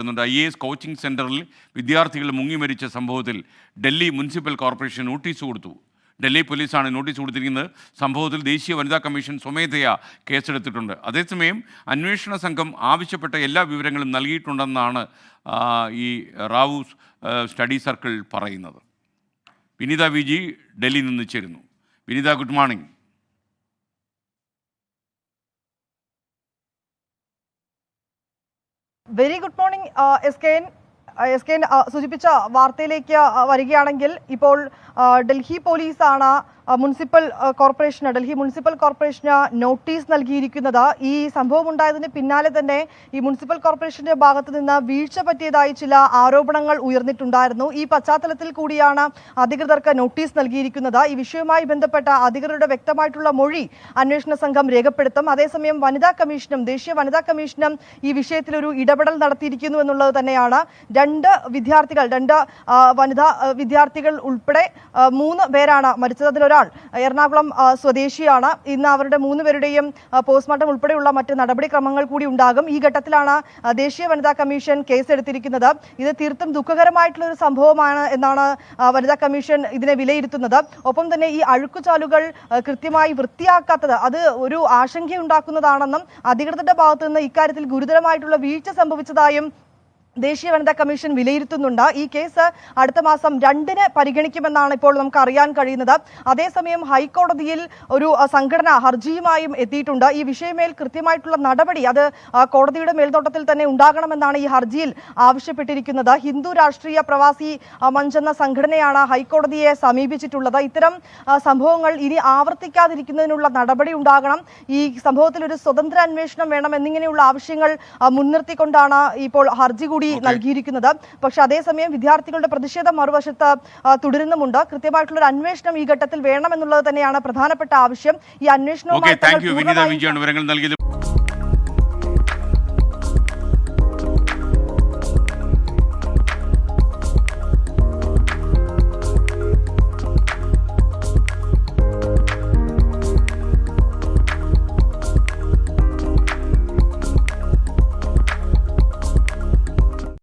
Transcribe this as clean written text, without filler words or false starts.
IAS coaching സെന്ററിൽ വിദ്യാർത്ഥികൾ മുങ്ങിമരിച്ച സംഭവത്തിൽ ഡൽഹി മുനിസിപ്പൽ കോർപ്പറേഷൻ നോട്ടീസ് കൊടുത്തു. ഡൽഹി പോലീസാണ് നോട്ടീസ് കൊടുത്തിരിക്കുന്നത്. സംഭവത്തിൽ ദേശീയ വനിതാ കമ്മീഷൻ സ്വമേധയാ കേസെടുത്തിട്ടുണ്ട്. അതേസമയം അന്വേഷണ സംഘം ആവശ്യപ്പെട്ട എല്ലാ വിവരങ്ങളും നൽകിയിട്ടുണ്ടെന്നാണ് ഈ റാവു സ്റ്റഡി സർക്കിൾ പറയുന്നത്. വിനീത വിജി ഡൽഹിയിൽ നിന്ന് ചേരുന്നു. Vineetha, good morning. Very good morning S K സൂചിപ്പിച്ച വാർത്തയിലേക്ക് വരികയാണെങ്കിൽ ഇപ്പോൾ ഡൽഹി പോലീസാണ് ഡൽഹി മുനിസിപ്പൽ കോർപ്പറേഷന് നോട്ടീസ് നൽകിയിരിക്കുന്നത്. ഈ സംഭവം ഉണ്ടായതിന് പിന്നാലെ തന്നെ ഈ മുനിസിപ്പൽ കോർപ്പറേഷന്റെ ഭാഗത്ത് നിന്ന് വീഴ്ച പറ്റിയതായി ചില ആരോപണങ്ങൾ ഉയർന്നിട്ടുണ്ടായിരുന്നു. ഈ പശ്ചാത്തലത്തിൽ കൂടിയാണ് അധികൃതർക്ക് നോട്ടീസ് നൽകിയിരിക്കുന്നത്. ഈ വിഷയവുമായി ബന്ധപ്പെട്ട അധികൃതരുടെ വ്യക്തമായിട്ടുള്ള മൊഴി അന്വേഷണ സംഘം രേഖപ്പെടുത്തും. അതേസമയം ദേശീയ വനിതാ കമ്മീഷനും ഈ വിഷയത്തിൽ ഒരു ഇടപെടൽ നടത്തിയിരിക്കുന്നു എന്നുള്ളത് തന്നെയാണ്. രണ്ട് വനിതാ വിദ്യാർത്ഥികൾ ഉൾപ്പെടെ 3 പേരാണ് മരിച്ചത്. അതിലൊരാൾ എറണാകുളം സ്വദേശിയാണ്. ഇന്ന് അവരുടെ 3 പേരുടെയും പോസ്റ്റ്മോർട്ടം ഉൾപ്പെടെയുള്ള മറ്റ് നടപടിക്രമങ്ങൾ കൂടി ഉണ്ടാകും. ഈ ഘട്ടത്തിലാണ് ദേശീയ വനിതാ കമ്മീഷൻ കേസെടുത്തിരിക്കുന്നത്. ഇത് തീർത്തും ദുഃഖകരമായിട്ടുള്ള ഒരു സംഭവമാണ് എന്നാണ് വനിതാ കമ്മീഷൻ ഇതിനെ വിലയിരുത്തുന്നത്. ഒപ്പം തന്നെ ഈ അഴുക്കുചാലുകൾ കൃത്യമായി വൃത്തിയാക്കാത്തത് അത് ഒരു ആശങ്കയുണ്ടാക്കുന്നതാണെന്നും അധികൃതരുടെ ഭാഗത്തു നിന്ന് ഇക്കാര്യത്തിൽ ഗുരുതരമായിട്ടുള്ള വീഴ്ച സംഭവിച്ചതായും ദേശീയ വനിതാ കമ്മീഷൻ വിലയിരുത്തുന്നുണ്ട്. ഈ കേസ് അടുത്ത മാസം 2-ന് പരിഗണിക്കുമെന്നാണ് ഇപ്പോൾ നമുക്ക് അറിയാൻ കഴിയുന്നത്. അതേസമയം ഹൈക്കോടതിയിൽ ഒരു സംഘടന ഹർജിയുമായും എത്തിയിട്ടുണ്ട്. ഈ വിഷയമേൽ കൃത്യമായിട്ടുള്ള നടപടി അത് കോടതിയുടെ മേൽനോട്ടത്തിൽ തന്നെ ഉണ്ടാകണമെന്നാണ് ഈ ഹർജിയിൽ ആവശ്യപ്പെട്ടിരിക്കുന്നത്. ഹിന്ദു രാഷ്ട്രീയ പ്രവാസി മഞ്ച് എന്ന സംഘടനയാണ് ഹൈക്കോടതിയെ സമീപിച്ചിട്ടുള്ളത്. ഇത്തരം സംഭവങ്ങൾ ഇനി ആവർത്തിക്കാതിരിക്കുന്നതിനുള്ള നടപടി ഉണ്ടാകണം, ഈ സംഭവത്തിൽ ഒരു സ്വതന്ത്ര അന്വേഷണം വേണം എന്നിങ്ങനെയുള്ള ആവശ്യങ്ങൾ മുൻനിർത്തിക്കൊണ്ടാണ് ഇപ്പോൾ ഹർജി കൂടി നൽകിയിരിക്കുന്നത്. പക്ഷെ അതേസമയം വിദ്യാർത്ഥികളുടെ പ്രതിഷേധം മറുവശത്ത് തുടരുന്നുമുണ്ട്. കൃത്യമായിട്ടുള്ള ഒരു അന്വേഷണം ഈ ഘട്ടത്തിൽ വേണമെന്നുള്ളത് തന്നെയാണ് പ്രധാനപ്പെട്ട ആവശ്യം. ഈ അന്വേഷണവുമായി